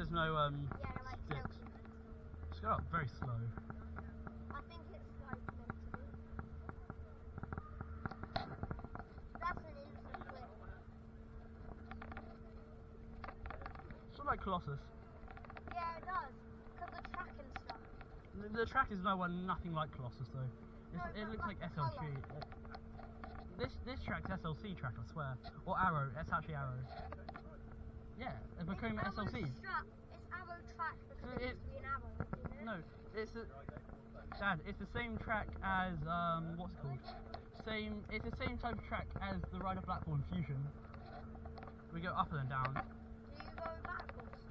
there's no Yeah, they're like sticks. selkies. Just go up very slow. I think it's like meant to be. That's an instant flip. Sort of like Colossus. Yeah, it does. Because the track and stuff. The track is nothing like Colossus though. No, It but looks like the SLG. colour. This track's SLC track, I swear. Or Arrow. It's actually Arrow. Yeah, it became It's SLC. It's arrow track because So it used to be an arrow. You know? No, it's Dad. It's the same track as what's it called? It's the same type of track as the Rider platform Fusion. We go up and then down. Do you go backwards?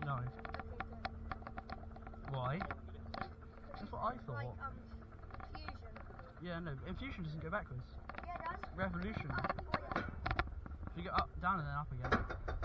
No. Okay, good. Why? That's what I thought. Like fusion. Yeah, no. Fusion doesn't go backwards. Yeah, it does. Revolution. Oh, yeah. If you go up, down, and then up again.